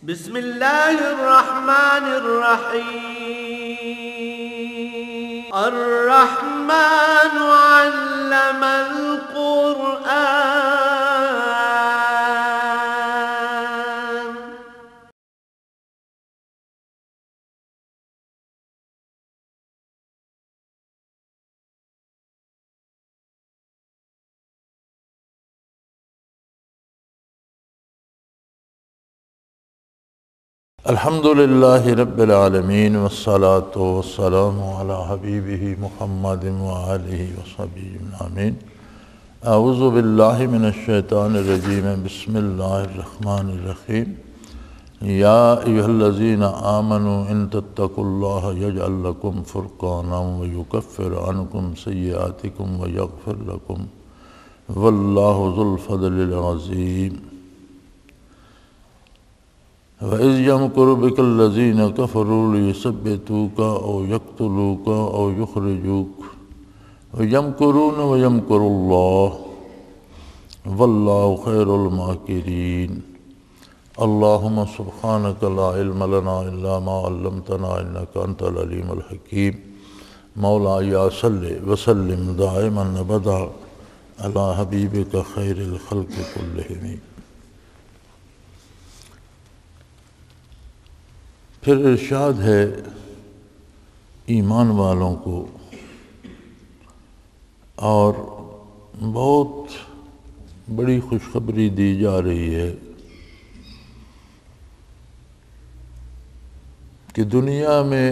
بسم الله الرحمن الرحيم. الرحمن علم القرآن. الحمد للہ رب العالمین والصلاة والسلام علی حبیبہ محمد وآلہ وصحبہ آمین. اعوذ باللہ من الشیطان الرجیم. بسم اللہ الرحمن الرحیم. یا ایہا الذین آمنوا ان تتقوا اللہ یجعل لکم فرقانا ویکفر عنکم سیئاتکم ویغفر لکم واللہ ذو الفضل العظیم. وَإِذْ يَمْكُرُ بِكَ الَّذِينَ كَفَرُوا لِيُثَبِّتُوكَ أَوْ يَقْتُلُوكَ أَوْ يُخْرِجُوكَ وَيَمْكُرُونَ وَيَمْكُرُ اللَّهُ وَاللَّهُ خَيْرُ الْمَاكِرِينَ. اللهم سبحانك لا علم لنا إلا ما علمتنا إنك أنت العليم الحكيم. مولاي صل وسلم دائما أبدا على حبيبك خير الخلق كلهم. پھر ارشاد ہے ایمان والوں کو، اور بہت بڑی خوشخبری دی جا رہی ہے کہ دنیا میں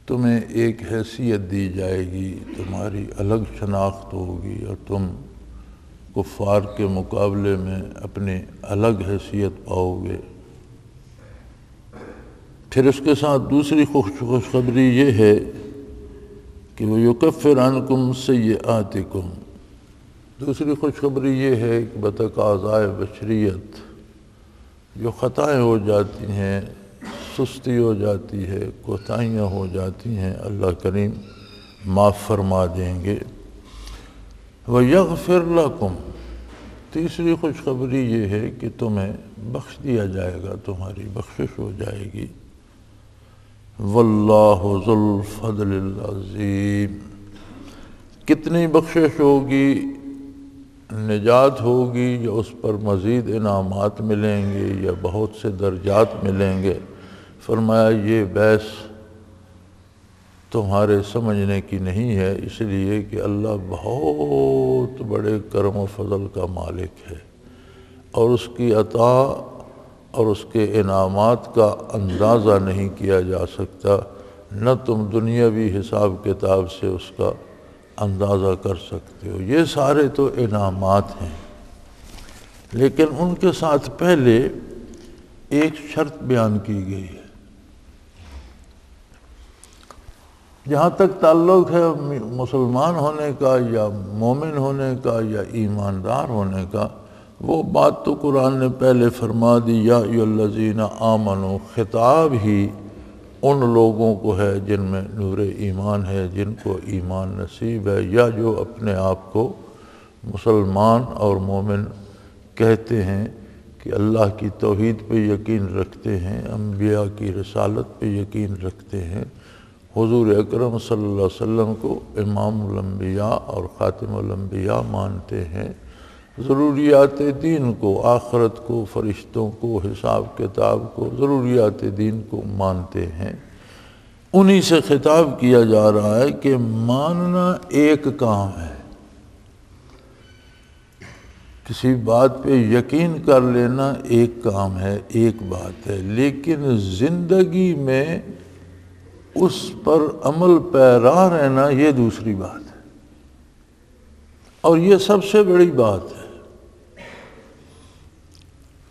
تمہیں ایک حیثیت دی جائے گی، تمہاری الگ شناخت ہوگی، اور تم کفار کے مقابلے میں اپنی الگ حیثیت پاؤ گے. پھر اس کے ساتھ دوسری خوشخبری یہ ہے کہ وَيُكَفِّرْ عَنْكُمْ سَيِّئَاتِكُمْ. دوسری خوشخبری یہ ہے کہ بتقاضائے بشریت جو خطائیں ہو جاتی ہیں، سستی ہو جاتی ہے، کوتاہیاں ہو جاتی ہیں، اللہ کریم معاف فرما دیں گے. وَيَغْفِرْ لَكُمْ. تیسری خوشخبری یہ ہے کہ تمہیں بخش دیا جائے گا، تمہاری بخشش ہو جائے گی. واللہ ذو الفضل العظیم. کتنی بخشش ہوگی، نجات ہوگی، یا اس پر مزید انعامات ملیں گے، یا بہت سے درجات ملیں گے. فرمایا یہ بحث تمہارے سمجھنے کی نہیں ہے، اس لیے کہ اللہ بہت بڑے کرم و فضل کا مالک ہے، اور اس کی عطا اور اس کے انعامات کا اندازہ نہیں کیا جا سکتا، نہ تم دنیاوی حساب کتاب سے اس کا اندازہ کر سکتے ہو. یہ سارے تو انعامات ہیں، لیکن ان کے ساتھ پہلے ایک شرط بیان کی گئی ہے. جہاں تک تعلق ہے مسلمان ہونے کا یا مومن ہونے کا یا ایماندار ہونے کا، وہ بات تو قرآن نے پہلے فرما دی. یا ایھا الذین آمنوا، خطاب ہی ان لوگوں کو ہے جن میں نور ایمان ہے، جن کو ایمان نصیب ہے، یا جو اپنے آپ کو مسلمان اور مومن کہتے ہیں، کہ اللہ کی توحید پہ یقین رکھتے ہیں، انبیاء کی رسالت پہ یقین رکھتے ہیں، حضور اکرم صلی اللہ علیہ وسلم کو امام الانبیاء اور خاتم الانبیاء مانتے ہیں، ضروریات دین کو، آخرت کو، فرشتوں کو، حساب کتاب کو، ضروریات دین کو مانتے ہیں. انہی سے خطاب کیا جا رہا ہے کہ ماننا ایک کام ہے، کسی بات پہ یقین کر لینا ایک کام ہے، ایک بات ہے، لیکن زندگی میں اس پر عمل پیرا رہنا یہ دوسری بات ہے، اور یہ سب سے بڑی بات ہے.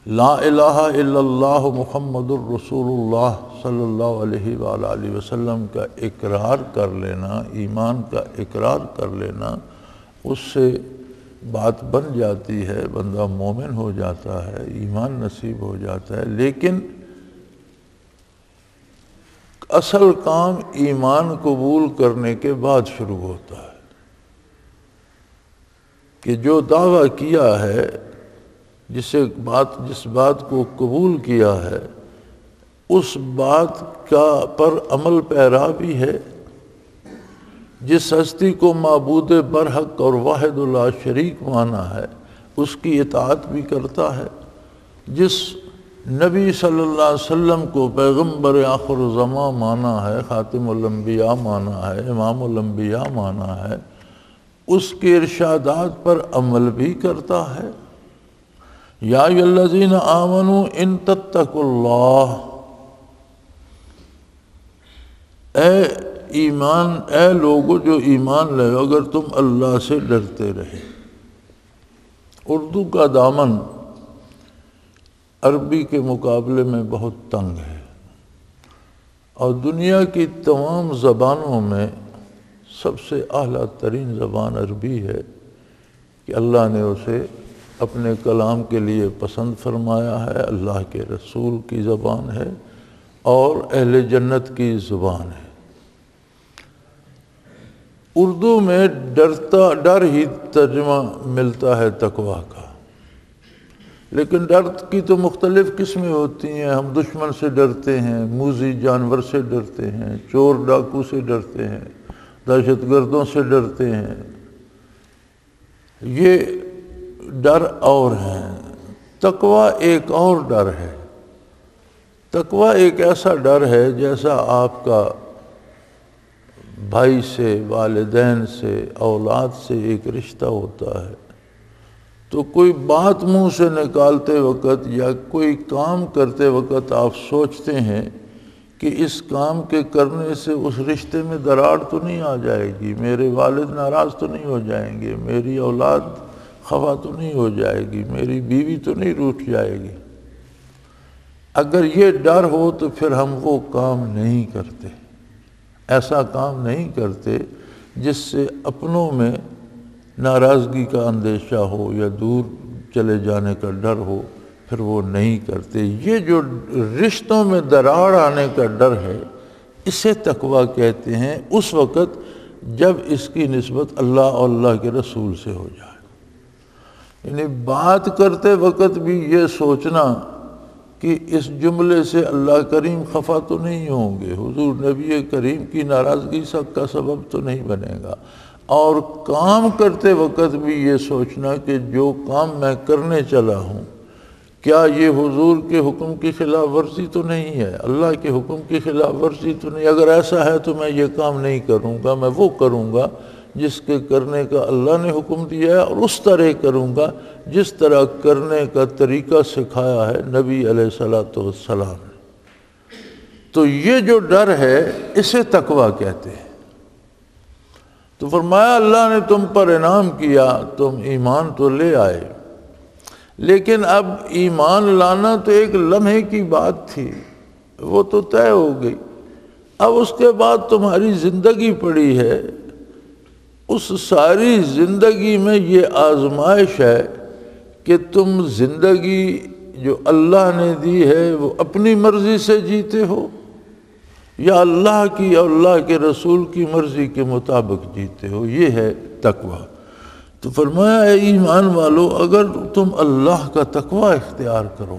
لا الہ الا اللہ محمد الرسول اللہ صلی اللہ علیہ وآلہ وسلم کا اقرار کر لینا، ایمان کا اقرار کر لینا، اس سے بات بن جاتی ہے، بندہ مومن ہو جاتا ہے، ایمان نصیب ہو جاتا ہے. لیکن اصل کام ایمان قبول کرنے کے بعد شروع ہوتا ہے، کہ جو دعویٰ کیا ہے جس بات کو قبول کیا ہے اس بات کا پر عمل پیرا بھی ہے، جس ہستی کو معبود برحق اور واحد لا شریک مانا ہے اس کی اطاعت بھی کرتا ہے، جس نبی صلی اللہ علیہ وسلم کو پیغمبر آخر الزمان مانا ہے، خاتم الانبیاء مانا ہے، امام الانبیاء مانا ہے، اس کے ارشادات پر عمل بھی کرتا ہے۔ یا ایھا الذین آمنوا ان تتقوا اللہ، اے لوگو جو ایمان لے اگر تم اللہ سے ڈرتے رہے۔ اردو کا دامن عربی کے مقابلے میں بہت تنگ ہے، اور دنیا کی تمام زبانوں میں سب سے اعلیٰ ترین زبان عربی ہے کہ اللہ نے اسے اپنے کلام کے لیے پسند فرمایا ہے، اللہ کے رسول کی زبان ہے اور اہل جنت کی زبان ہے۔ اردو میں ڈر ہی ترجمہ ملتا ہے تقویٰ کا، لیکن ڈر کی تو مختلف قسمیں ہوتی ہیں۔ ہم دشمن سے ڈرتے ہیں، موذی جانور سے ڈرتے ہیں، چور ڈاکو سے ڈرتے ہیں، دہشت گردوں سے ڈرتے ہیں، یہ ڈر اور ہیں۔ تقویٰ ایک اور ڈر ہے۔ تقویٰ ایک ایسا ڈر ہے جیسا آپ کا بھائی سے، والدین سے، اولاد سے ایک رشتہ ہوتا ہے، تو کوئی بات منہ سے نکالتے وقت یا کوئی کام کرتے وقت آپ سوچتے ہیں کہ اس کام کے کرنے سے اس رشتے میں دراڑ تو نہیں آ جائے گی، میرے والد ناراض تو نہیں ہو جائیں گے، میری اولاد خفا تو نہیں ہو جائے گی، میری بیوی تو نہیں روٹھ جائے گی۔ اگر یہ ڈر ہو تو پھر ہم وہ کام نہیں کرتے، ایسا کام نہیں کرتے جس سے اپنوں میں ناراضگی کا اندیشہ ہو یا دور چلے جانے کا ڈر ہو، پھر وہ نہیں کرتے۔ یہ جو رشتوں میں دراڑ آنے کا ڈر ہے اسے تقویٰ کہتے ہیں، اس وقت جب اس کی نسبت اللہ اور اللہ کے رسول سے ہو جائے۔ یعنی بات کرتے وقت بھی یہ سوچنا کہ اس جملے سے اللہ کریم خفا تو نہیں ہوں گے، حضور نبی کریم کی ناراضگی کا سبب تو نہیں بنے گا، اور کام کرتے وقت بھی یہ سوچنا کہ جو کام میں کرنے چلا ہوں کیا یہ حضور کے حکم کی خلاف ورزی تو نہیں ہے، اللہ کے حکم کی خلاف ورزی تو نہیں؟ اگر ایسا ہے تو میں یہ کام نہیں کروں گا، میں وہ کروں گا جس کے کرنے کا اللہ نے حکم دیا ہے، اور اس طرح کروں گا جس طرح کرنے کا طریقہ سکھایا ہے نبی علیہ السلام نے۔ تو یہ جو ڈر ہے اسے تقویٰ کہتے ہیں۔ تو فرمایا اللہ نے تم پر انعام کیا، تم ایمان تو لے آئے، لیکن اب ایمان لانا تو ایک لمحے کی بات تھی، وہ تو طے ہو گئی۔ اب اس کے بعد تمہاری زندگی پڑی ہے، اس ساری زندگی میں یہ آزمائش ہے کہ تم زندگی جو اللہ نے دی ہے وہ اپنی مرضی سے جیتے ہو یا اللہ کی اور اللہ کے رسول کی مرضی کے مطابق جیتے ہو۔ یہ ہے تقویٰ۔ تو فرمایا اے ایمان والو اگر تم اللہ کا تقویٰ اختیار کرو،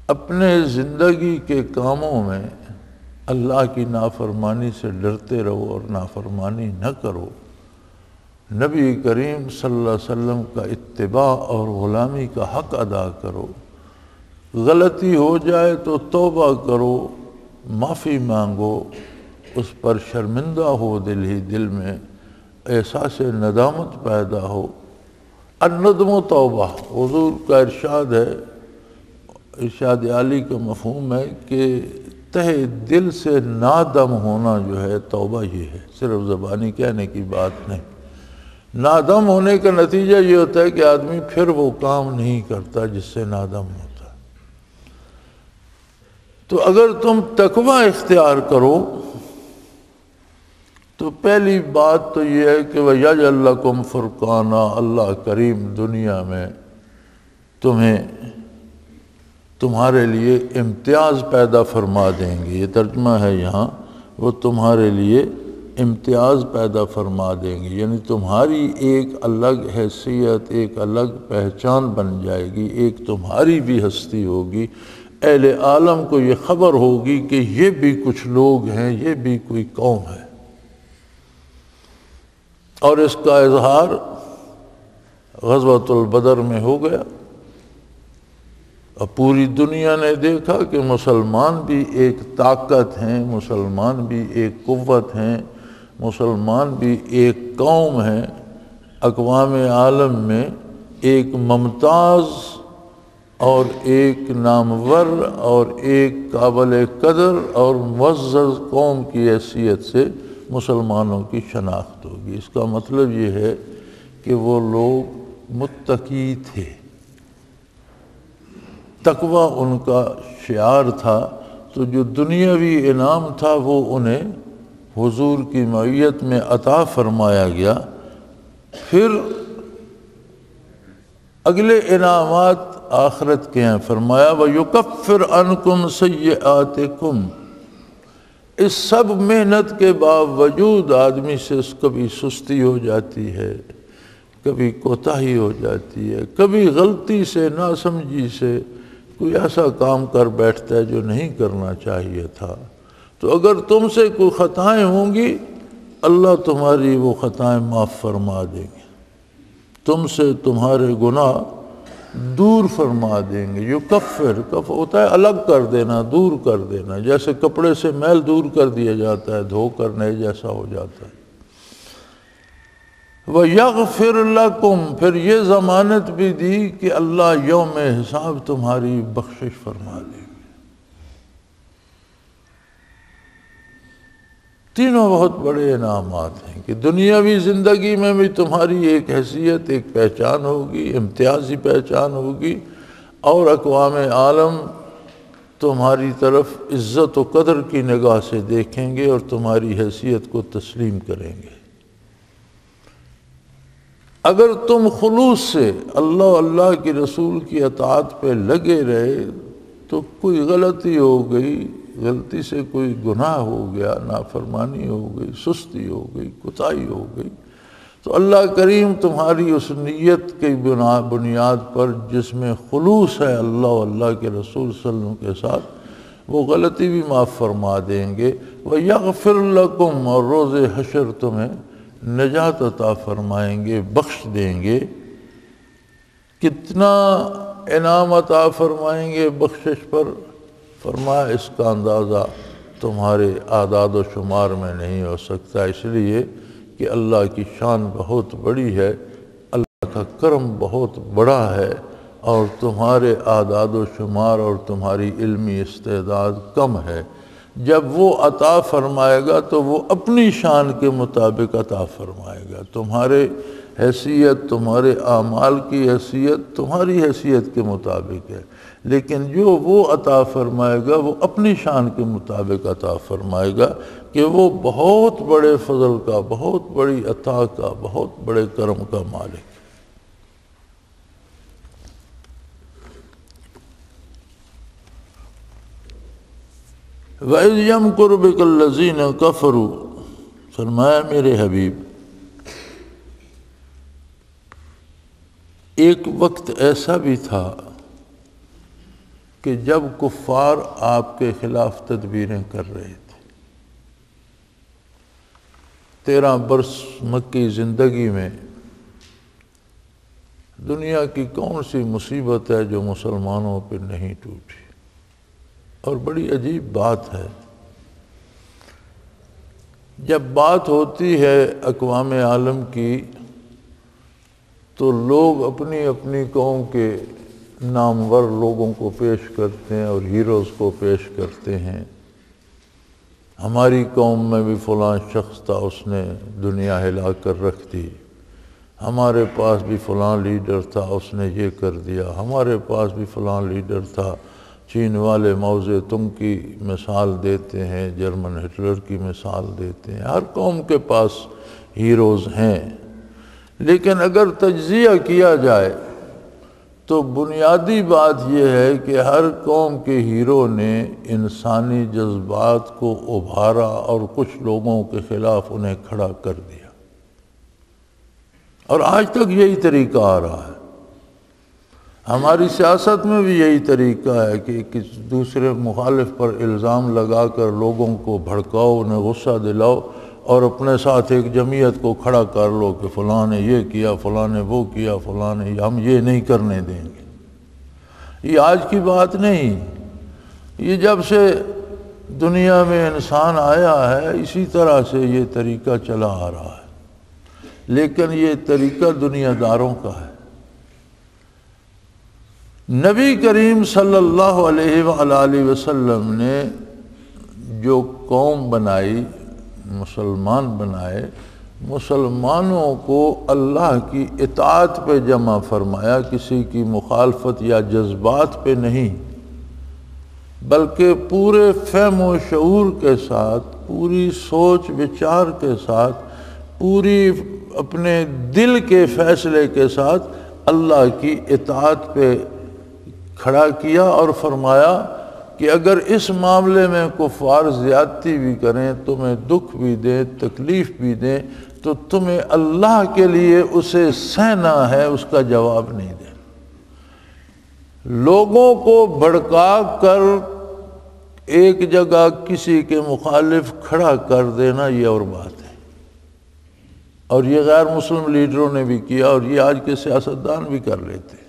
اپنے زندگی کے کاموں میں اللہ کی نافرمانی سے ڈرتے رہو اور نافرمانی نہ کرو، نبی کریم صلی اللہ علیہ وسلم کا اتباع اور غلامی کا حق ادا کرو، غلطی ہو جائے تو توبہ کرو، معافی مانگو، اس پر شرمندہ ہو دل ہی دل میں، احساس ندامت پیدا ہو۔ الندم و توبہ، حضور کا ارشاد ہے، ارشاد عالی کا مفہوم ہے کہ تہ دل سے نادم ہونا جو ہے توبہ یہ ہے، صرف زبانی کہنے کی بات نہیں۔ نادم ہونے کا نتیجہ یہ ہوتا ہے کہ آدمی پھر وہ کام نہیں کرتا جس سے نادم ہوتا ہے۔ تو اگر تم تقویٰ اختیار کرو تو پہلی بات تو یہ ہے کہ وَيَجْعَلْ لَكُمْ فُرْقَانًا، اللہ کریم دنیا میں تمہارے لیے امتیاز پیدا فرما دیں گے۔ یہ ترجمہ ہے یہاں، وہ تمہارے لیے امتیاز پیدا فرما دیں گے، یعنی تمہاری ایک الگ حیثیت، ایک الگ پہچان بن جائے گی، ایک تمہاری بھی ہستی ہوگی، اہل عالم کو یہ خبر ہوگی کہ یہ بھی کچھ لوگ ہیں، یہ بھی کوئی قوم ہے۔ اور اس کا اظہار غزوۃ البدر میں ہو گیا، اور پوری دنیا نے دیکھا کہ مسلمان بھی ایک طاقت ہیں، مسلمان بھی ایک قوت ہیں، مسلمان بھی ایک قوم ہے، اقوام عالم میں ایک ممتاز اور ایک نامور اور ایک قابل قدر اور معزز قوم کی حیثیت سے مسلمانوں کی شناخت ہوگی۔ اس کا مطلب یہ ہے کہ وہ لوگ متقی تھے، تقوی ان کا شعار تھا، تو جو دنیاوی انعام تھا وہ انہیں حضور کی معیت میں عطا فرمایا گیا۔ پھر اگلے انعامات آخرت کے ہیں، فرمایا وَيُكَفِّرْ عَنْكُمْ سَيِّئَاتِكُمْ۔ اس سب محنت کے باوجود آدمی سے کبھی سستی ہو جاتی ہے، کبھی کوتاہی ہو جاتی ہے، کبھی غلطی سے، ناسمجھی سے کوئی ایسا کام کر بیٹھتا ہے جو نہیں کرنا چاہیے تھا، تو اگر تم سے کوئی خطائیں ہوں گی اللہ تمہاری وہ خطائیں معاف فرما دیں گے، تم سے تمہارے گناہ دور فرما دیں گے۔ یکفر، کف ہوتا ہے الگ کر دینا، دور کر دینا، جیسے کپڑے سے میل دور کر دیا جاتا ہے، دھو کر نئے جیسا ہو جاتا ہے۔ وَيَغْفِرْ لَكُمْ، پھر یہ ضمانت بھی دی کہ اللہ یوم حساب تمہاری بخشش فرما دے گی۔ تینوں بہت بڑے انعامات ہیں کہ دنیاوی زندگی میں بھی تمہاری ایک حیثیت، ایک پہچان ہوگی، امتیازی پہچان ہوگی، اور اقوام عالم تمہاری طرف عزت و قدر کی نگاہ سے دیکھیں گے اور تمہاری حیثیت کو تسلیم کریں گے۔ اگر تم خلوص سے اللہ اللہ کے رسول کی اطاعت پہ لگے رہے تو کوئی غلطی ہو گئی، غلطی سے کوئی گناہ ہو گیا، نافرمانی ہو گئی، سستی ہو گئی، کوتاہی ہو گئی، تو اللہ کریم تمہاری اس نیت کی بنیاد پر جس میں خلوص ہے اللہ اللہ کے رسول صلی اللہ علیہ وسلم کے ساتھ، وہ غلطی بھی معاف فرما دیں گے۔ وَيَغْفِرْ لَكُمْ، اور روز حشر تمہیں نجات عطا فرمائیں گے، بخش دیں گے۔ کتنا انعام عطا فرمائیں گے بخشش پر؟ فرمایا اس کا اندازہ تمہارے اعداد و شمار میں نہیں ہو سکتا، اس لیے کہ اللہ کی شان بہت بڑی ہے، اللہ کا کرم بہت بڑا ہے، اور تمہارے اعداد و شمار اور تمہاری علمی استعداد کم ہے۔ جب وہ عطا فرمائے گا تو وہ اپنی شان کے مطابق عطا فرمائے گا۔ تمہارے حیثیت، تمہارے اعمال کی حیثیت تمہاری حیثیت کے مطابق ہے، لیکن جو وہ عطا فرمائے گا وہ اپنی شان کے مطابق عطا فرمائے گا کہ وہ بہت بڑے فضل کا، بہت بڑی عطا کا، بہت بڑے کرم کا مالک ہے۔ وَإِذْ يَمْكُرُ بِكَ الَّذِينَ كَفَرُوا، فرمایا میرے حبیب ایک وقت ایسا بھی تھا کہ جب کفار آپ کے خلاف تدبیریں کر رہے تھے۔ 13 برس مکی زندگی میں دنیا کی کون سی مصیبت ہے جو مسلمانوں پہ نہیں ٹوٹی؟ اور بڑی عجیب بات ہے، جب بات ہوتی ہے اقوام عالم کی تو لوگ اپنی اپنی قوم کے نامور لوگوں کو پیش کرتے ہیں اور ہیروز کو پیش کرتے ہیں۔ ہماری قوم میں بھی فلاں شخص تھا، اس نے دنیا ہلا کر رکھ دی، ہمارے پاس بھی فلاں لیڈر تھا، اس نے یہ کر دیا، ہمارے پاس بھی فلاں لیڈر تھا۔ چین والے ماؤ زیتونگ کی مثال دیتے ہیں، جرمن ہٹلر کی مثال دیتے ہیں، ہر قوم کے پاس ہیروز ہیں، لیکن اگر تجزیہ کیا جائے تو بنیادی بات یہ ہے کہ ہر قوم کے ہیرو نے انسانی جذبات کو ابھارا اور کچھ لوگوں کے خلاف انہیں کھڑا کر دیا، اور آج تک یہی طریقہ آ رہا ہے۔ ہماری سیاست میں بھی یہی طریقہ ہے کہ کسی دوسرے مخالف پر الزام لگا کر لوگوں کو بھڑکاؤ، انہیں غصہ دلاؤ اور اپنے ساتھ ایک جمعیت کو کھڑا کر لو کہ فلاں نے یہ کیا، فلاں نے وہ کیا، فلاں نے ہم یہ نہیں کرنے دیں گے۔ یہ آج کی بات نہیں، یہ جب سے دنیا میں انسان آیا ہے اسی طرح سے یہ طریقہ چلا آ رہا ہے، لیکن یہ طریقہ دنیا داروں کا ہے۔ نبی کریم صلی اللہ علیہ وآلہ وسلم نے جو قوم بنائی، مسلمان بنائے، مسلمانوں کو اللہ کی اطاعت پہ جمع فرمایا، کسی کی مخالفت یا جذبات پہ نہیں، بلکہ پورے فہم و شعور کے ساتھ، پوری سوچ وچار کے ساتھ، پوری اپنے دل کے فیصلے کے ساتھ اللہ کی اطاعت پہ کھڑا کیا اور فرمایا کہ اگر اس معاملے میں کفار زیادتی بھی کریں، تمہیں دکھ بھی دیں، تکلیف بھی دیں، تو تمہیں اللہ کے لیے اسے سہنا ہے، اس کا جواب نہیں دینا۔ لوگوں کو بھڑکا کر ایک جگہ کسی کے مخالف کھڑا کر دینا یہ اور بات ہے، اور یہ غیر مسلم لیڈروں نے بھی کیا اور یہ آج کے سیاستدان بھی کر لیتے ہیں۔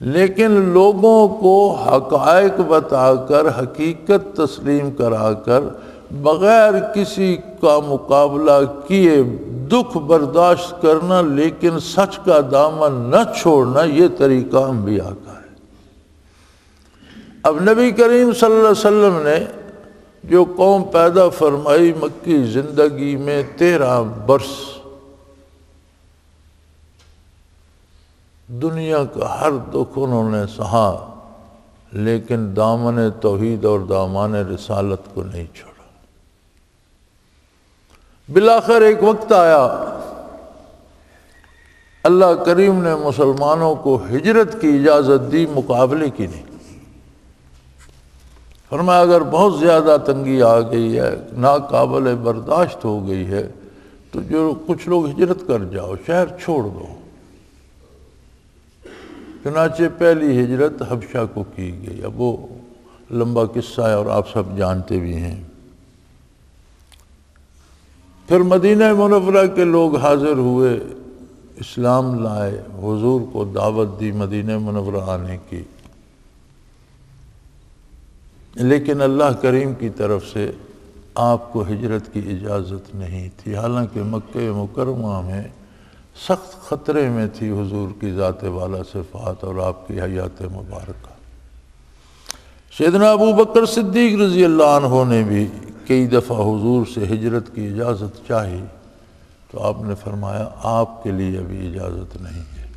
لیکن لوگوں کو حقائق بتا کر، حقیقت تسلیم کرا کر، بغیر کسی کا مقابلہ کیے دکھ برداشت کرنا لیکن سچ کا دامن نہ چھوڑنا، یہ طریقہ انبیاء کا ہے۔ اب نبی کریم صلی اللہ علیہ وسلم نے جو قوم پیدا فرمائی مکی زندگی میں 13 برس، دنیا کا ہر دکھ انہوں نے سہا، لیکن دامن توحید اور دامن رسالت کو نہیں چھوڑا۔ بالآخر ایک وقت آیا، اللہ کریم نے مسلمانوں کو ہجرت کی اجازت دی، مقابلے کی نہیں۔ فرمایا اگر بہت زیادہ تنگی آ گئی ہے، ناقابل برداشت ہو گئی ہے، تو جو کچھ لوگ ہجرت کر جاؤ، شہر چھوڑ دو۔ چنانچہ پہلی ہجرت حبشہ کو کی گئی۔ اب وہ لمبا قصہ ہے اور آپ سب جانتے بھی ہیں۔ پھر مدینہ منورہ کے لوگ حاضر ہوئے، اسلام لائے، حضور کو دعوت دی مدینہ منورہ آنے کی، لیکن اللہ کریم کی طرف سے آپ کو ہجرت کی اجازت نہیں تھی، حالانکہ مکہ مکرمہ میں سخت خطرے میں تھی حضور کی ذات والا صفات اور آپ کی حیات مبارکہ۔ سیدنا ابو بکر صدیق رضی اللہ عنہ نے بھی کئی دفعہ حضور سے ہجرت کی اجازت چاہی، تو آپ نے فرمایا آپ کے لیے ابھی اجازت نہیں ہے۔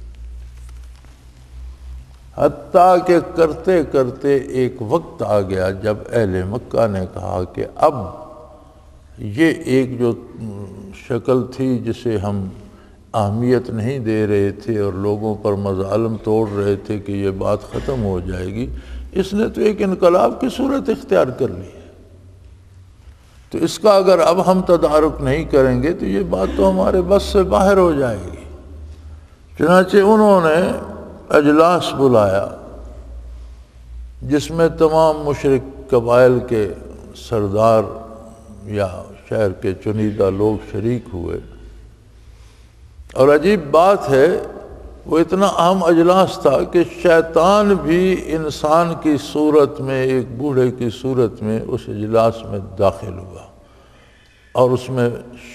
حتیٰ کہ کرتے کرتے ایک وقت آ گیا جب اہل مکہ نے کہا کہ اب یہ ایک جو شکل تھی جسے ہم اہمیت نہیں دے رہے تھے اور لوگوں پر مظالم توڑ رہے تھے کہ یہ بات ختم ہو جائے گی، اس نے تو ایک انقلاب کی صورت اختیار کر لی ہے، تو اس کا اگر اب ہم تدارک نہیں کریں گے تو یہ بات تو ہمارے بس سے باہر ہو جائے گی۔ چنانچہ انہوں نے اجلاس بلایا جس میں تمام مشرک قبائل کے سردار یا شہر کے چنیدہ لوگ شریک ہوئے، اور عجیب بات ہے وہ اتنا اہم اجلاس تھا کہ شیطان بھی انسان کی صورت میں، ایک بوڑھے کی صورت میں اس اجلاس میں داخل ہوا اور اس میں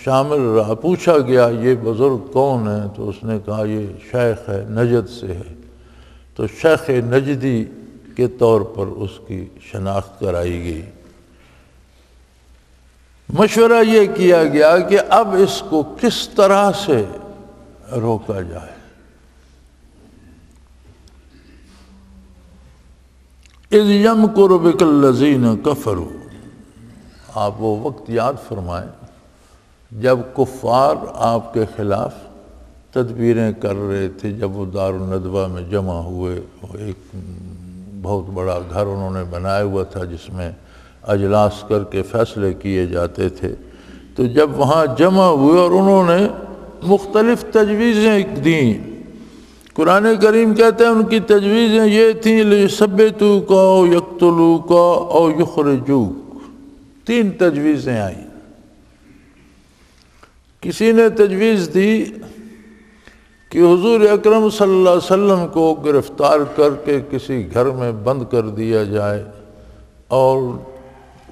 شامل رہا۔ پوچھا گیا یہ بزرگ کون ہے؟ تو اس نے کہا یہ شیخ ہے، نجد سے ہے۔ تو شیخ نجدی کے طور پر اس کی شناخت کرائی گئی۔ مشورہ یہ کیا گیا کہ اب اس کو کس طرح سے روکا جائے۔ اذ یمکر بک الذین کفروا، آپ وہ وقت یاد فرمائیں جب کفار آپ کے خلاف تدبیریں کر رہے تھے جب وہ دارالندوہ میں جمع ہوئے. وہ ایک بہت بڑا گھر انہوں نے بنایا ہوا تھا جس میں اجلاس کر کے فیصلے کیے جاتے تھے. تو جب وہاں جمع ہوئے اور انہوں نے مختلف تجویزیں دیں. قرآن کریم کہتے ہیں ان کی تجویزیں یہ تھیں لِيُثَبِّتُوكَ أَوْ يَقْتُلُوكَ أَوْ يُخْرِجُوكَ. 3 تجویزیں آئیں. کسی نے تجویز دی کہ حضور اکرم صلی اللہ علیہ وسلم کو گرفتار کر کے کسی گھر میں بند کر دیا جائے اور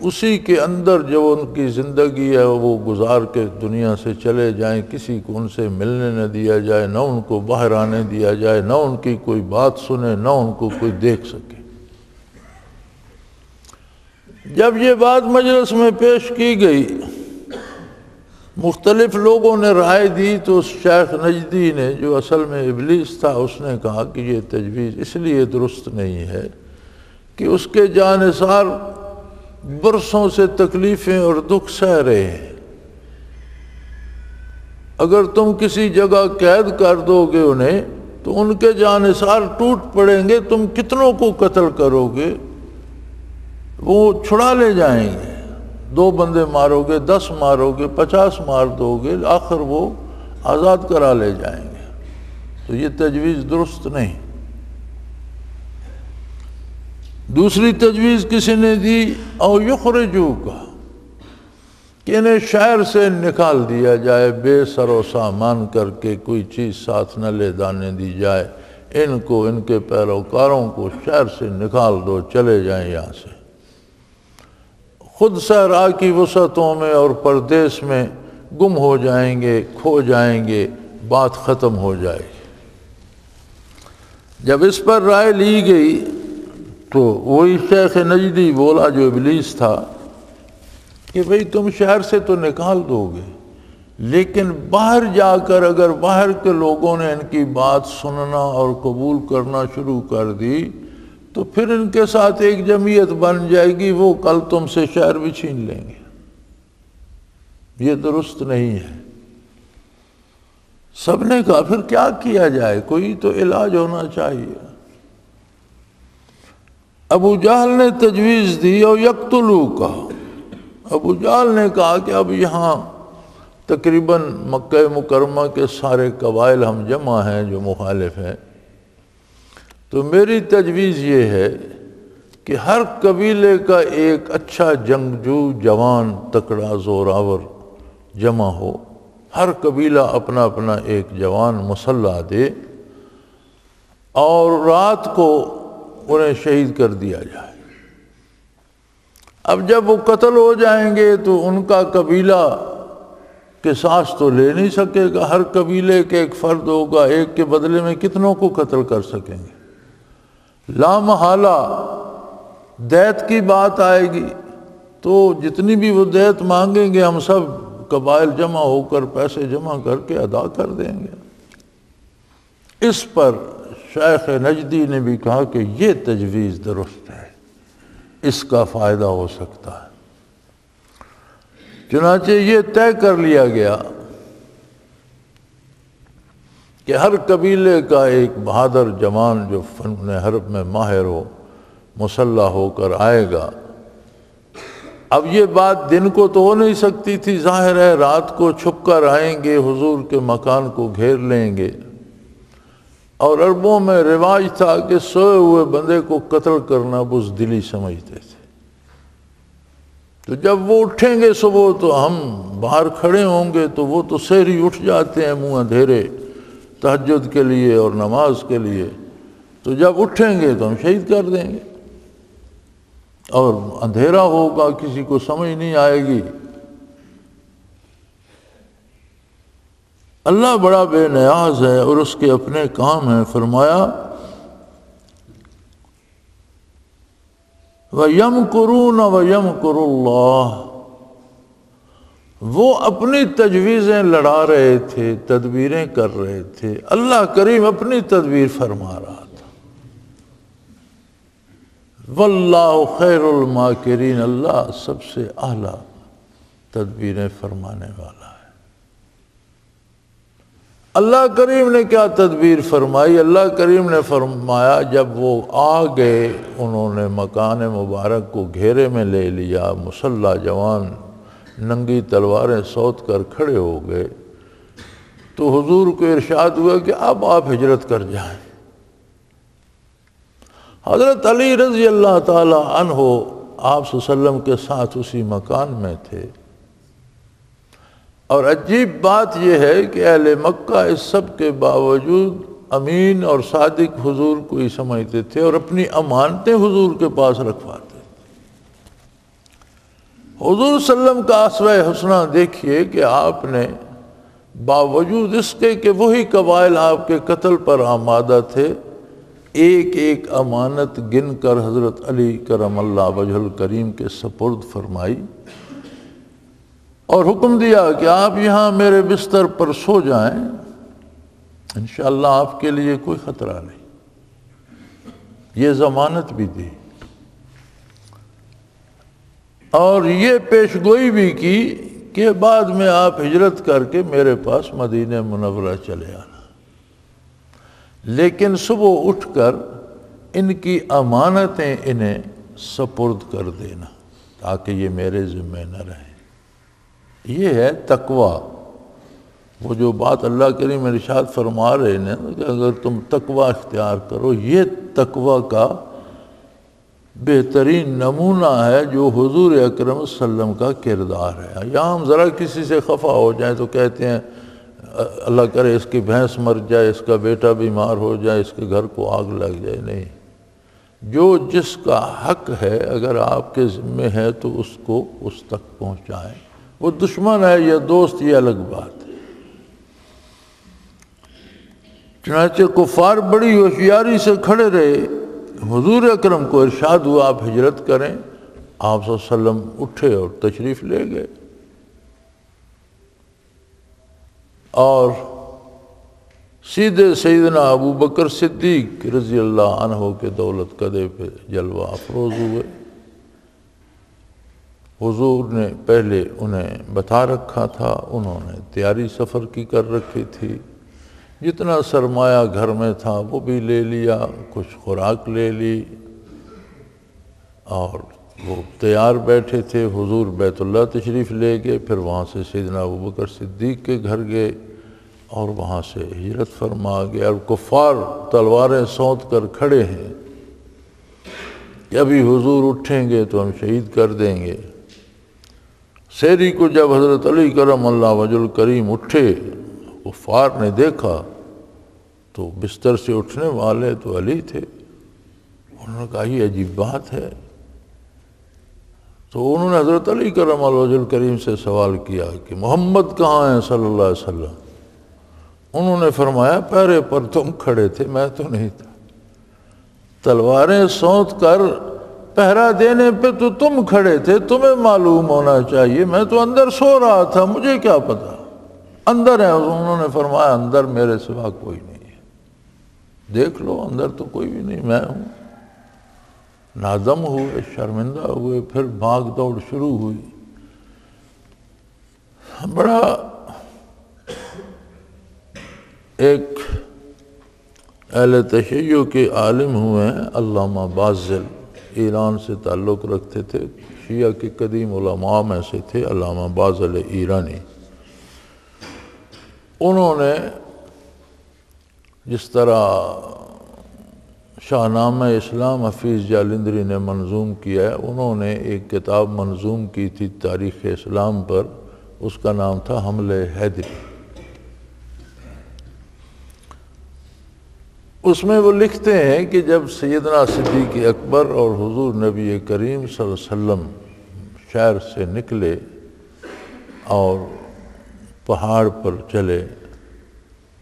اسی کے اندر جو ان کی زندگی ہے وہ گزار کے دنیا سے چلے جائیں, کسی کو ان سے ملنے نہ دیا جائے, نہ ان کو باہر آنے دیا جائے, نہ ان کی کوئی بات سنے, نہ ان کو کوئی دیکھ سکے. جب یہ بات مجلس میں پیش کی گئی, مختلف لوگوں نے رائے دی, تو شیخ نجدی نے جو اصل میں ابلیس تھا اس نے کہا کہ یہ تجویز اس لیے درست نہیں ہے کہ اس کے جانثار برسوں سے تکلیفیں اور دکھ سہ رہے ہیں. اگر تم کسی جگہ قید کر دو گے انہیں تو ان کے جانثار ٹوٹ پڑیں گے, تم کتنوں کو قتل کرو گے, وہ چھڑا لے جائیں گے. 2 بندے مارو گے, 10 مارو گے, 50 مار دو گے, آخر وہ آزاد کرا لے جائیں گے. تو یہ تجویز درست نہیں. دوسری تجویز کسی نے دی او یخرجوک, کہ انہیں شہر سے نکال دیا جائے, بے سر و سامان کر کے, کوئی چیز ساتھ نہ لے جانے دی جائے, ان کو ان کے پیروکاروں کو شہر سے نکال دو, چلے جائیں یہاں سے. خود صحرا کی وسعتوں میں اور پردیس میں گم ہو جائیں گے, کھو جائیں گے, بات ختم ہو جائے گی. جب اس پر رائے لی گئی تو وہی شیخ نجدی بولا جو ابلیس تھا کہ بھئی تم شہر سے تو نکال دو گے, لیکن باہر جا کر اگر باہر کے لوگوں نے ان کی بات سننا اور قبول کرنا شروع کر دی تو پھر ان کے ساتھ ایک جمعیت بن جائے گی, وہ کل تم سے شہر بھی چھین لیں گے. یہ درست نہیں ہے. سب نے کہا پھر کیا کیا جائے, کوئی تو علاج ہونا چاہیے. ابو جہل نے تجویز دی اور یقتلوک. ابو جہل نے کہا کہ اب یہاں تقریباً مکہ مکرمہ کے سارے قبائل ہم جمع ہیں جو مخالف ہیں, تو میری تجویز یہ ہے کہ ہر قبیلے کا ایک اچھا جنگجو, جوان, تکڑا, زوراور جمع ہو. ہر قبیلہ اپنا اپنا ایک جوان مسلح دے اور رات کو انہیں شہید کر دیا جائے. اب جب وہ قتل ہو جائیں گے تو ان کا قبیلہ قصاص تو لے نہیں سکے گا. ہر قبیلے کے ایک فرد ہوگا, ایک کے بدلے میں کتنوں کو قتل کر سکیں گے. لا محالہ دیت کی بات آئے گی تو جتنی بھی وہ دیت مانگیں گے ہم سب قبائل جمع ہو کر پیسے جمع کر کے ادا کر دیں گے. اس پر شیخ نجدی نے بھی کہا کہ یہ تجویز درست ہے, اس کا فائدہ ہو سکتا ہے. چنانچہ یہ طے کر لیا گیا کہ ہر قبیلے کا ایک بہادر جوان جو فن حرب میں ماہر ہو, مسلح ہو کر آئے گا. اب یہ بات دن کو تو ہو نہیں سکتی تھی, ظاہر ہے رات کو چھپ کر آئیں گے, حضور کے مکان کو گھیر لیں گے. اور عربوں میں رواج تھا کہ سوئے ہوئے بندے کو قتل کرنا بزدلی سمجھتے تھے. تو جب وہ اٹھیں گے صبح تو ہم باہر کھڑے ہوں گے تو وہ تو سحری اٹھ جاتے ہیں منہ اندھیرے تہجد کے لیے اور نماز کے لیے, تو جب اٹھیں گے تو ہم شہید کر دیں گے. اور اندھیرا ہوگا, کسی کو سمجھ نہیں آئے گی. اللہ بڑا بے نیاز ہے اور اس کے اپنے کام ہیں. فرمایا وَيَمْكُرُونَ وَيَمْكُرُ اللَّهُ, وہ اپنی تجویزیں لڑا رہے تھے, تدبیریں کر رہے تھے, اللہ کریم اپنی تدبیر فرما رہا تھا. وَاللَّهُ خَيْرُ الْمَاكِرِينَ, اللہ سب سے اعلیٰ تدبیریں فرمانے والا ہے. اللہ کریم نے کیا تدبیر فرمائی؟ اللہ کریم نے فرمایا جب وہ آ گئے، انہوں نے مکان مبارک کو گھیرے میں لے لیا، مسلح جوان ننگی تلواریں سوت کر کھڑے ہو گئے، تو حضور کو ارشاد ہوا کہ اب آپ ہجرت کر جائیں۔ حضرت علی رضی اللہ تعالی عنہ آپ صلی اللہ علیہ وسلم کے ساتھ اسی مکان میں تھے، اور عجیب بات یہ ہے کہ اہل مکہ اس سب کے باوجود امین اور صادق حضور کو ہی سمجھتے تھے اور اپنی امانتیں حضور کے پاس رکھواتے۔ حضور صلی اللہ علیہ وسلم کا اسوہ حسنہ دیکھیے کہ آپ نے باوجود اس کے کہ وہی قبائل آپ کے قتل پر آمادہ تھے، ایک ایک امانت گن کر حضرت علی کرم اللہ وجہ الکریم کے سپرد فرمائی اور حکم دیا کہ آپ یہاں میرے بستر پر سو جائیں، انشاءاللہ آپ کے لیے کوئی خطرہ نہیں۔ یہ ضمانت بھی دی اور یہ پیشگوئی بھی کی کہ بعد میں آپ ہجرت کر کے میرے پاس مدینہ منورہ چلے آنا، لیکن صبح اٹھ کر ان کی امانتیں انہیں سپرد کر دینا تاکہ یہ میرے ذمہ نہ رہے۔ یہ ہے تقوی۔ وہ جو بات اللہ کریم ارشاد فرما رہے ہیں کہ اگر تم تقوی اختیار کرو، یہ تقوی کا بہترین نمونہ ہے جو حضور اکرم صلی اللہ علیہ وسلم کا کردار ہے۔ یہاں ہم ذرا کسی سے خفا ہو جائیں تو کہتے ہیں اللہ کرے اس کی بھینس مر جائے، اس کا بیٹا بیمار ہو جائے، اس کے گھر کو آگ لگ جائے۔ نہیں، جو جس کا حق ہے اگر آپ کے ذمہ ہے تو اس کو اس تک پہنچائیں۔ وہ دشمن ہے یا دوست، یہ الگ بات ہے۔ چنانچہ کفار بڑی ہوشیاری سے کھڑے رہے، حضور اکرم کو ارشاد ہوا آپ ہجرت کریں، آپ صلی اللہ علیہ وسلم اٹھے اور تشریف لے گئے، اور سیدھے سیدنا ابو بکر صدیق رضی اللہ عنہ کے دولت قدے پہ جلوہ افروز ہوئے۔ حضور نے پہلے انہیں بتا رکھا تھا، انہوں نے تیاری سفر کی کر رکھی تھی، جتنا سرمایہ گھر میں تھا وہ بھی لے لیا، کچھ خوراک لے لی، اور وہ تیار بیٹھے تھے۔ حضور بیت اللہ تشریف لے گئے، پھر وہاں سے سیدنا ابوبکر صدیق کے گھر گئے اور وہاں سے ہجرت فرما گئے، اور کفار تلواریں سونت کر کھڑے ہیں کہ ابھی حضور اٹھیں گے تو ہم شہید کر دیں گے۔ سحری کو جب حضرت علی کرم اللہ وجہ الکریم اٹھے، کفار نے دیکھا تو بستر سے اٹھنے والے تو علی تھے۔ انہوں نے کہا یہ عجیب بات ہے، تو انہوں نے حضرت علی کرم اللہ وجہ الکریم سے سوال کیا کہ محمد کہاں ہیں صلی اللہ علیہ وسلم؟ انہوں نے فرمایا پہرے پر تم کھڑے تھے، میں تو نہیں تھا، تلواریں سونت کر پہرا دینے پہ تو تم کھڑے تھے، تمہیں معلوم ہونا چاہیے، میں تو اندر سو رہا تھا، مجھے کیا پتا اندر ہے۔ انہوں نے فرمایا اندر میرے سوا کوئی نہیں ہے، دیکھ لو اندر تو کوئی بھی نہیں، میں ہوں۔ نادم ہوئے، شرمندہ ہوئے، پھر بھاگ دوڑ شروع ہوئی۔ بڑا ایک اہل تشیع کے عالم ہوئے ہیں علامہ باذل، ایران سے تعلق رکھتے تھے، شیعہ کے قدیم علماء میں سے تھے علامہ باذل ایرانی۔ انہوں نے جس طرح شاہ نامہ اسلام حفیظ جالندری نے منظوم کیا ہے، انہوں نے ایک کتاب منظوم کی تھی تاریخ اسلام پر، اس کا نام تھا حملہ حیدری۔ اس میں وہ لکھتے ہیں کہ جب سیدنا صدیق اکبر اور حضور نبی کریم صلی اللہ علیہ وسلم شہر سے نکلے اور پہاڑ پر چلے،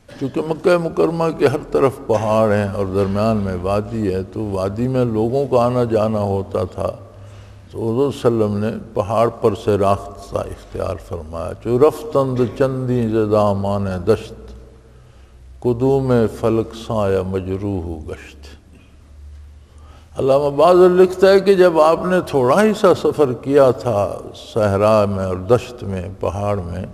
کیونکہ مکہ مکرمہ کے ہر طرف پہاڑ ہیں اور درمیان میں وادی ہے، تو وادی میں لوگوں کا آنا جانا ہوتا تھا، تو حضور صلی اللہ علیہ وسلم نے پہاڑ پر سے راستہ اختیار فرمایا، جو رفتند چندی زدامان دشت، قدوم فلک سایہ مجروح گشت۔ علامہ باذل لکھتا ہے کہ جب آپ نے تھوڑا ہی سا سفر کیا تھا صحرا میں اور دشت میں، پہاڑ میں،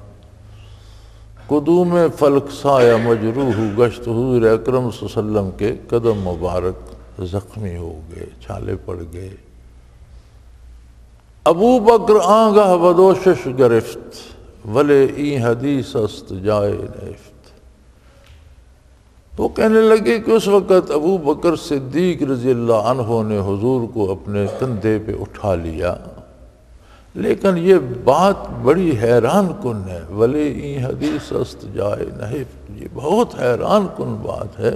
قدوم فلک سایہ مجروح گشت حضور اکرم صلی اللہ علیہ وسلم کے قدم مبارک زخمی ہو گئے، چھالے پڑ گئے۔ ابو بکر آنگاہ بدوشش گرفت، ولے این حدیث است جائے نفت۔ وہ کہنے لگے کہ اس وقت ابو بکر صدیق رضی اللہ عنہ نے حضور کو اپنے کندھے پہ اٹھا لیا، لیکن یہ بات بڑی حیران کن ہے، ولی این حدیث است جائے نہفت، یہ بہت حیران کن بات ہے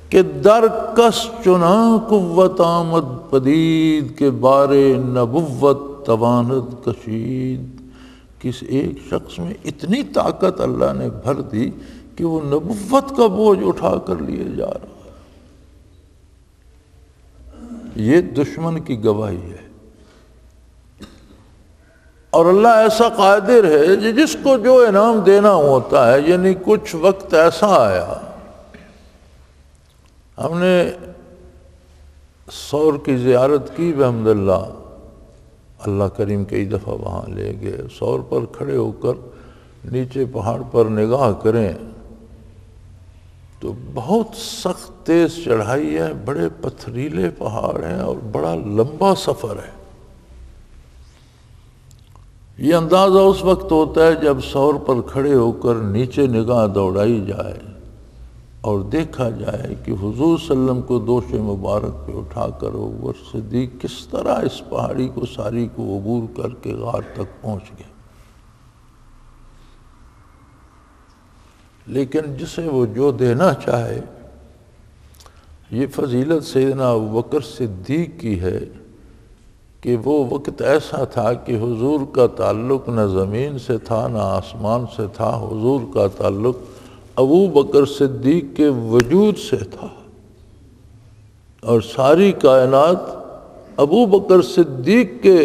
کہ در کس چنان قوت آمد پدید کے بارے نبوت تواند کشید۔ کس ایک شخص میں اتنی طاقت اللہ نے بھر دی کہ وہ نبوت کا بوجھ اٹھا کر لیے جا رہا ہے۔ یہ دشمن کی گواہی ہے، اور اللہ ایسا قادر ہے کہ جس کو جو انعام دینا ہوتا ہے، یعنی کچھ وقت ایسا آیا، ہم نے سور کی زیارت کی بحمداللہ، اللہ کریم کئی دفعہ وہاں لے گئے، سور پر کھڑے ہو کر نیچے پہاڑ پر نگاہ کریں تو بہت سخت تیز چڑھائی ہے، بڑے پتھریلے پہاڑ ہیں اور بڑا لمبا سفر ہے۔ یہ اندازہ اس وقت ہوتا ہے جب سور پر کھڑے ہو کر نیچے نگاہ دوڑائی جائے اور دیکھا جائے کہ حضور صلی اللہ علیہ وسلم کو دوش مبارک پہ اٹھا کر ابو بکر صدیق کس طرح اس پہاڑی کو ساری کو عبور کر کے غار تک پہنچ گئے۔ لیکن جسے وہ جو دینا چاہے، یہ فضیلت سیدنا ابو بکر صدیق کی ہے کہ وہ وقت ایسا تھا کہ حضور کا تعلق نہ زمین سے تھا نہ آسمان سے تھا، حضور کا تعلق ابو بکر صدیق کے وجود سے تھا، اور ساری کائنات ابو بکر صدیق کے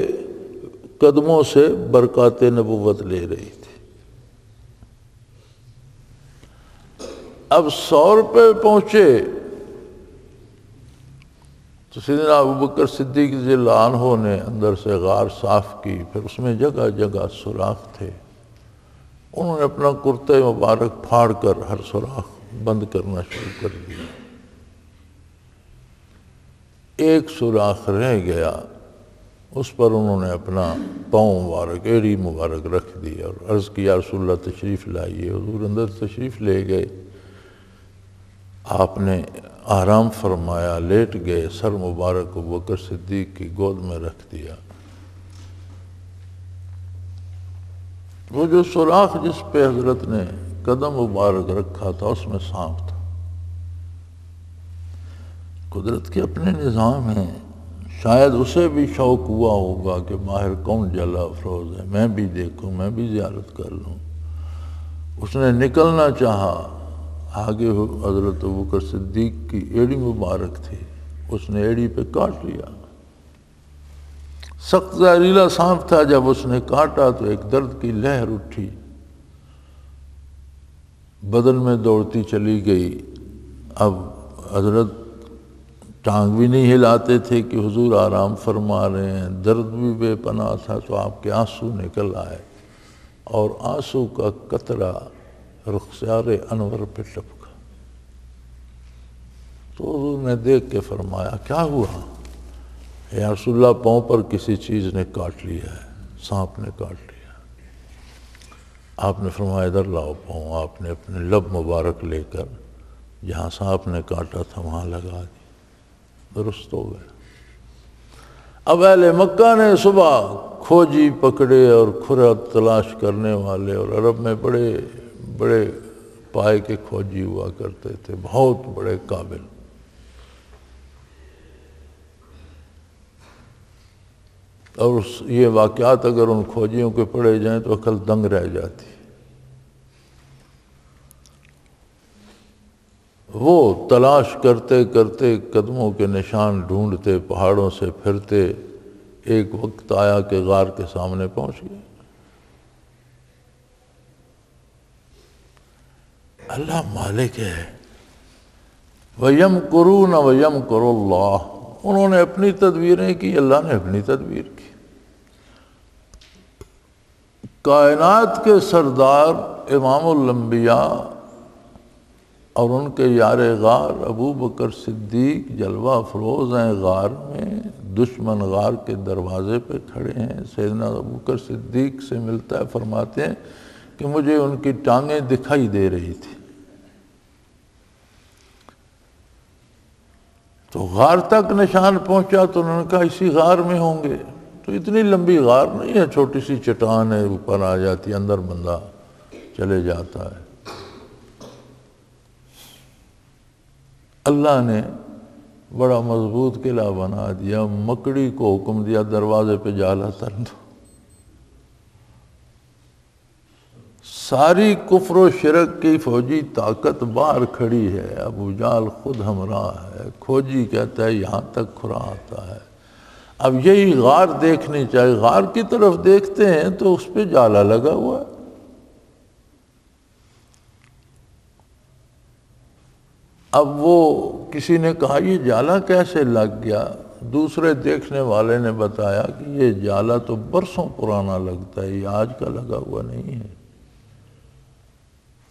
قدموں سے برکات نبوت لے رہی تھی۔ اب سور پہ پہنچے تو سیدنا ابو بکر صدیق رضی اللہ عنہ نے اندر سے غار صاف کی، پھر اس میں جگہ جگہ سوراخ تھے، انہوں نے اپنا کرتے مبارک پھاڑ کر ہر سوراخ بند کرنا شروع کر دیا۔ ایک سوراخ رہ گیا، اس پر انہوں نے اپنا پاؤں مبارک، ایڑی مبارک رکھ دی اور عرض کیا رسول اللہ تشریف لائیے۔ حضور اندر تشریف لے گئے، آپ نے آرام فرمایا، لیٹ گئے، سر مبارک ابو بکر صدیق کی گود میں رکھ دیا۔ وہ جو سوراخ جس پہ حضرت نے قدم مبارک رکھا تھا اس میں سانپ تھا۔ قدرت کے اپنے نظام ہیں، شاید اسے بھی شوق ہوا ہوگا کہ باہر کون جلا افروز ہے، میں بھی دیکھوں، میں بھی زیارت کر لوں۔ اس نے نکلنا چاہا، آگے حضرت ابو بکر صدیق کی ایڑی مبارک تھی، اس نے ایڑی پہ کاٹ لیا۔ سخت زہریلا سانپ تھا، جب اس نے کاٹا تو ایک درد کی لہر اٹھی، بدن میں دوڑتی چلی گئی۔ اب حضرت ٹانگ بھی نہیں ہلاتے تھے کہ حضور آرام فرما رہے ہیں، درد بھی بے پناہ تھا، تو آپ کے آنسو نکل آئے اور آنسو کا قطرہ رخسار انور پہ ٹپکا۔ تو حضور نے دیکھ کے فرمایا کیا ہوا؟ یا رسول اللہ پاؤں پر کسی چیز نے کاٹ لیا ہے، سانپ نے کاٹ لیا۔ آپ نے فرمایا ادھر لاؤ پاؤں، آپ نے اپنے لب مبارک لے کر جہاں سانپ نے کاٹا تھا وہاں لگا دی، درست ہو گیا۔ اب اہل مکہ نے صبح کھوجی پکڑے اور کھرا تلاش کرنے والے، اور عرب میں بڑے بڑے پائے کے کھوجی ہوا کرتے تھے، بہت بڑے قابل۔ اور یہ واقعات اگر ان کھوجیوں کے پڑھے جائیں تو عقل دنگ رہ جاتی۔ وہ تلاش کرتے کرتے قدموں کے نشان ڈھونڈتے، پہاڑوں سے پھرتے، ایک وقت آیا کہ غار کے سامنے پہنچ گئے۔ اللہ مالک ہے، وَيَمْكُرُونَ وَيَمْكُرُ اللَّهُ، انہوں نے اپنی تدبیریں کی، اللہ نے اپنی تدبیر کی۔ کائنات کے سردار امام الانبیاء اور ان کے یار غار ابو بکر صدیق جلوہ افروز ہیں غار میں، دشمن غار کے دروازے پہ کھڑے ہیں۔ سیدنا ابو بکر صدیق سے ملتا ہے، فرماتے ہیں کہ مجھے ان کی ٹانگیں دکھائی دے رہی تھی۔ تو غار تک نشان پہنچا تو انہوں نے کہا اسی غار میں ہوں گے۔ تو اتنی لمبی غار نہیں ہے، چھوٹی سی چٹان ہے، اوپر آ جاتی ہے، اندر بندہ چلے جاتا ہے۔ اللہ نے بڑا مضبوط قلعہ بنا دیا، مکڑی کو حکم دیا دروازے پہ جالا تن دو۔ ساری کفر و شرک کی فوجی طاقت باہر کھڑی ہے، ابو جہل خود ہمراہ ہے، کھوجی کہتا ہے یہاں تک کھرا آتا ہے۔ اب یہی غار دیکھنی چاہیے، غار کی طرف دیکھتے ہیں تو اس پہ جالا لگا ہوا ہے۔ اب وہ کسی نے کہا یہ جالا کیسے لگ گیا؟ دوسرے دیکھنے والے نے بتایا کہ یہ جالا تو برسوں پرانا لگتا ہے، یہ آج کا لگا ہوا نہیں ہے۔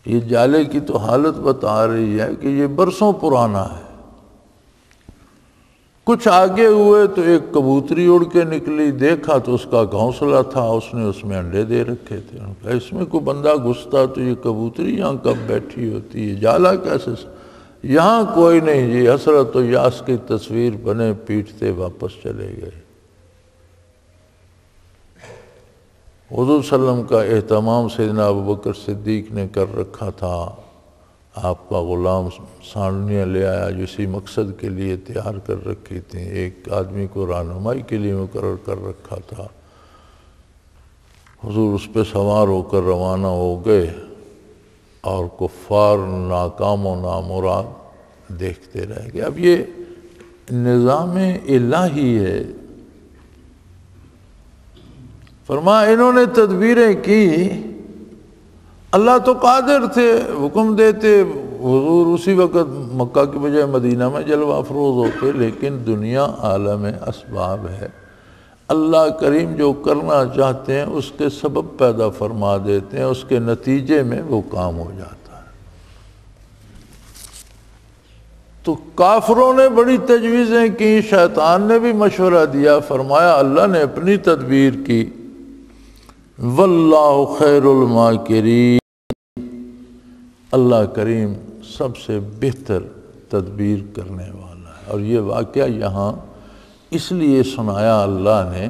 یہ جالے کی تو حالت بتا رہی ہے کہ یہ برسوں پرانا ہے۔ کچھ آگے ہوئے تو ایک کبوتری اڑ کے نکلی، دیکھا تو اس کا گھونسلہ تھا، اس نے اس میں انڈے دے رکھے تھے۔ انہوں نے کہا اس میں کوئی بندہ گھستا تو یہ کبوتری یہاں کب بیٹھی ہوتی ہے، جالا کیسے یہاں کوئی نہیں جی۔ حسرت و یاس کی تصویر بنے پیٹتے واپس چلے گئے۔ حضور صلی اللہ علیہ وسلم کا اہتمام سیدنا ابوبکر صدیق نے کر رکھا تھا۔ آپ کا غلام سانڈیاں لے آیا جو اسی مقصد کے لیے تیار کر رکھی تھیں، ایک آدمی کو رہنمائی کے لیے مقرر کر رکھا تھا۔ حضور اس پہ سوار ہو کر روانہ ہو گئے اور کفار ناکام و نامراد دیکھتے رہ گئے۔ اب یہ نظام الہی ہے۔ فرمایا انہوں نے تدبیریں کی، اللہ تو قادر تھے، حکم دیتے، حضور اسی وقت مکہ کی بجائے مدینہ میں جلوہ افروز ہوتے، لیکن دنیا عالم اسباب ہے۔ اللہ کریم جو کرنا چاہتے ہیں اس کے سبب پیدا فرما دیتے ہیں، اس کے نتیجے میں وہ کام ہو جاتا ہے۔ تو کافروں نے بڑی تجویزیں کی، شیطان نے بھی مشورہ دیا، فرمایا اللہ نے اپنی تدبیر کی، واللہ خیر الماکرین، اللہ کریم سب سے بہتر تدبیر کرنے والا ہے۔ اور یہ واقعہ یہاں اس لیے سنایا اللہ نے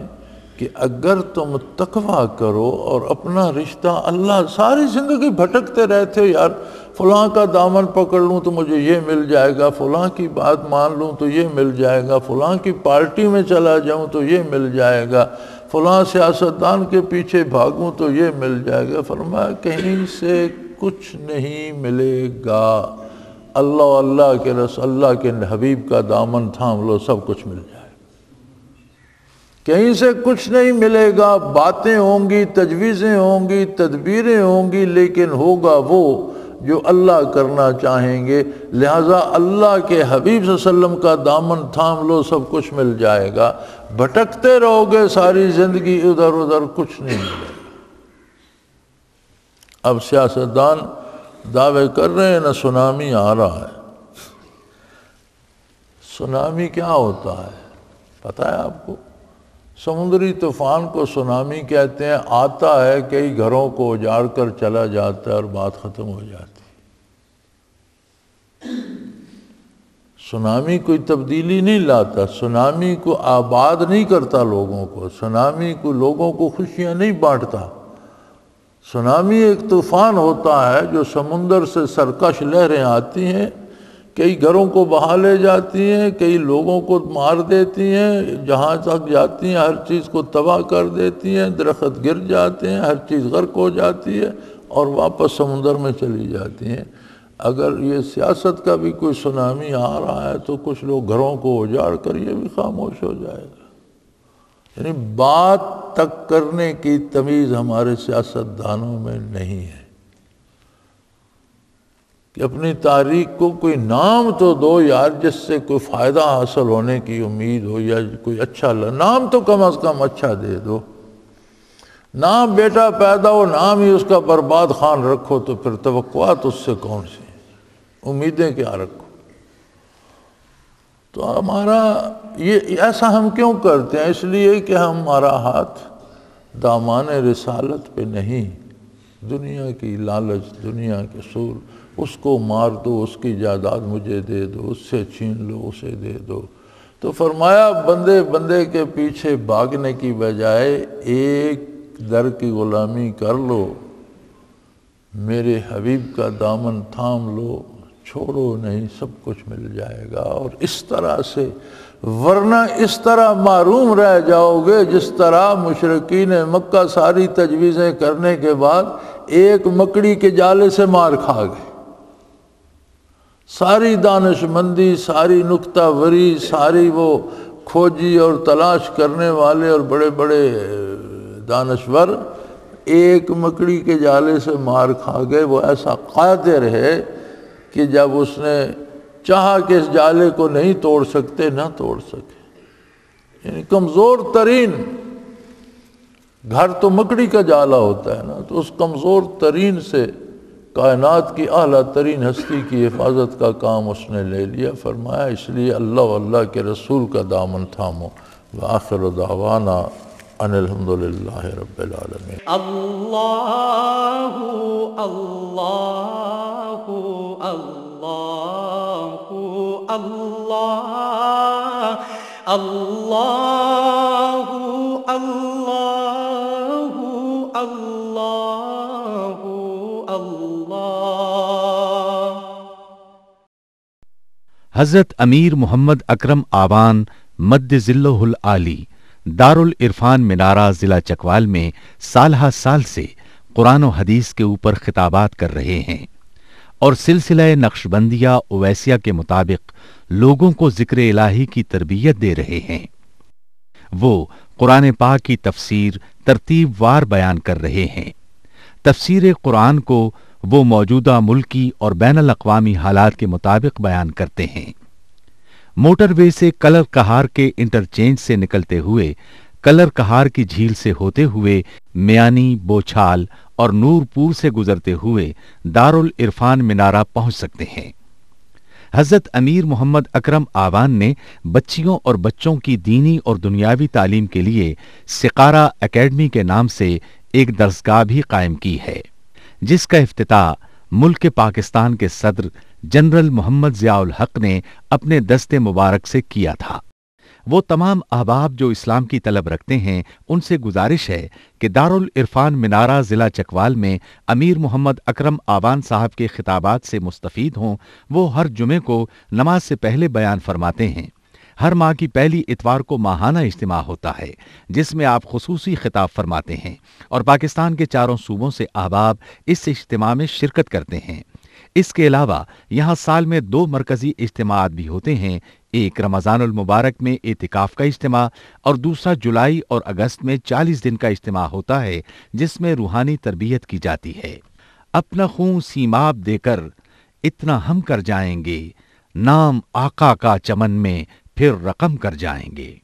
کہ اگر تم تقویٰ کرو اور اپنا رشتہ اللہ، ساری زندگی بھٹکتے رہتے ہو، یار فلاں کا دامن پکڑ لوں تو مجھے یہ مل جائے گا، فلاں کی بات مان لوں تو یہ مل جائے گا، فلاں کی پارٹی میں چلا جاؤں تو یہ مل جائے گا، فلاں سیاستدان کے پیچھے بھاگوں تو یہ مل جائے گا۔ فرمایا کہیں سے کچھ نہیں ملے گا، اللہ اللہ کے رسول، اللہ کے حبیب کا دامن تھام لو، سب کچھ مل جائے گا۔ کہیں سے کچھ نہیں ملے گا، باتیں ہوں گی، تجویزیں ہوں گی، تدبیریں ہوں گی، لیکن ہوگا وہ جو اللہ کرنا چاہیں گے۔ لہٰذا اللہ کے حبیب صلی اللہ علیہ وسلم کا دامن تھام لو، سب کچھ مل جائے گا۔ بھٹکتے رہو گے ساری زندگی ادھر ادھر، کچھ نہیں ملے گا۔ اب سیاستدان دعوے کر رہے ہیں نا سونامی آ رہا ہے۔ سونامی کیا ہوتا ہے پتہ ہے آپ کو؟ سمندری طوفان کو سونامی کہتے ہیں، آتا ہے کئی گھروں کو اجاڑ کر چلا جاتا ہے اور بات ختم ہو جاتی ہے۔ سونامی کوئی تبدیلی نہیں لاتا، سونامی کو آباد نہیں کرتا لوگوں کو، سونامی کو لوگوں کو خوشیاں نہیں بانٹتا۔ سونامی ایک طوفان ہوتا ہے جو سمندر سے سرکش لہریں آتی ہیں، کئی گھروں کو بہا لے جاتی ہیں، کئی لوگوں کو مار دیتی ہیں، جہاں تک جاتی ہیں ہر چیز کو تباہ کر دیتی ہیں، درخت گر جاتے ہیں، ہر چیز غرق ہو جاتی ہے اور واپس سمندر میں چلی جاتی ہیں۔ اگر یہ سیاست کا بھی کوئی سونامی آ رہا ہے تو کچھ لوگ گھروں کو اجاڑ کر یہ بھی خاموش ہو جائے گا۔ یعنی بات تک کرنے کی تمیز ہمارے سیاستدانوں میں نہیں ہے کہ اپنی تاریخ کو کوئی نام تو دو یار، جس سے کوئی فائدہ حاصل ہونے کی امید ہو، یا کوئی اچھا نام تو کم از کم اچھا دے دو۔ نام بیٹا پیدا ہو نام ہی اس کا برباد خان رکھو تو پھر توقعات اس سے کون سی، امیدیں کیا رکھو؟ تو ہمارا یہ ایسا ہم کیوں کرتے ہیں؟ اس لیے کہ ہمارا ہاتھ دامان رسالت پہ نہیں، دنیا کی لالچ، دنیا کے سور، اس کو مار دو، اس کی جائیداد مجھے دے دو، اس سے چھین لو، اسے دے دو۔ تو فرمایا بندے کے پیچھے بھاگنے کی بجائے ایک در کی غلامی کر لو، میرے حبیب کا دامن تھام لو، چھوڑو نہیں، سب کچھ مل جائے گا۔ اور اس طرح سے، ورنہ اس طرح محروم رہ جاؤ گے جس طرح مشرکین مکہ ساری تجویزیں کرنے کے بعد ایک مکڑی کے جالے سے مار کھا گئے۔ ساری دانش مندی، ساری نکتہ وری، ساری وہ کھوجی اور تلاش کرنے والے اور بڑے بڑے دانشور ایک مکڑی کے جالے سے مار کھا گئے۔ وہ ایسا قادر ہے کہ جب اس نے چاہا کہ اس جالے کو نہیں توڑ سکتے، نہ توڑ سکے۔ یعنی کمزور ترین گھر تو مکڑی کا جالا ہوتا ہے نا، تو اس کمزور ترین سے کائنات کی اعلیٰ ترین ہستی کی حفاظت کا کام اس نے لے لیا۔ فرمایا اس لیے اللہ و اللہ کے رسول کا دامن تھامو۔ وآخر دعوانا ان الحمدللہ رب العالمین۔ اللہ اللہ اللہ اللہ اللہ اللہ اللہ اللہ۔ حضرت امیر محمد اکرم آوان مد ظلہ العالی دارالعرفان منارہ ضلع چکوال میں سالہ سال سے قرآن و حدیث کے اوپر خطابات کر رہے ہیں اور سلسلہ نقشبندیہ اویسیہ کے مطابق لوگوں کو ذکر الہی کی تربیت دے رہے ہیں۔ وہ قرآن پاک کی تفسیر ترتیب وار بیان کر رہے ہیں۔ تفسیر قرآن کو وہ موجودہ ملکی اور بین الاقوامی حالات کے مطابق بیان کرتے ہیں۔ موٹر وے سے کلر کہار کے انٹرچینج سے نکلتے ہوئے، کلر کہار کی جھیل سے ہوتے ہوئے، میانی، بوچھال اور نور پور سے گزرتے ہوئے دارالعرفان منارہ پہنچ سکتے ہیں۔ حضرت امیر محمد اکرم آوان نے بچیوں اور بچوں کی دینی اور دنیاوی تعلیم کے لیے سقارہ اکیڈمی کے نام سے ایک درسگاہ بھی قائم کی ہے، جس کا افتتاح ملک پاکستان کے صدر جنرل محمد ضیاء الحق نے اپنے دست مبارک سے کیا تھا۔ وہ تمام احباب جو اسلام کی طلب رکھتے ہیں ان سے گزارش ہے کہ دارالعرفان منارہ ضلع چکوال میں امیر محمد اکرم آوان صاحب کے خطابات سے مستفید ہوں۔ وہ ہر جمعے کو نماز سے پہلے بیان فرماتے ہیں۔ ہر ماہ کی پہلی اتوار کو ماہانہ اجتماع ہوتا ہے جس میں آپ خصوصی خطاب فرماتے ہیں اور پاکستان کے چاروں صوبوں سے احباب اس اجتماع میں شرکت کرتے ہیں۔ اس کے علاوہ یہاں سال میں 2 مرکزی اجتماعات بھی ہوتے ہیں، ایک رمضان المبارک میں اعتکاف کا اجتماع اور دوسرا جولائی اور اگست میں 40 دن کا اجتماع ہوتا ہے جس میں روحانی تربیت کی جاتی ہے۔ اپنا خون سیماب دے کر اتنا ہم کر جائیں گے، نام آقا کا چمن میں پھر رقم کر جائیں گے۔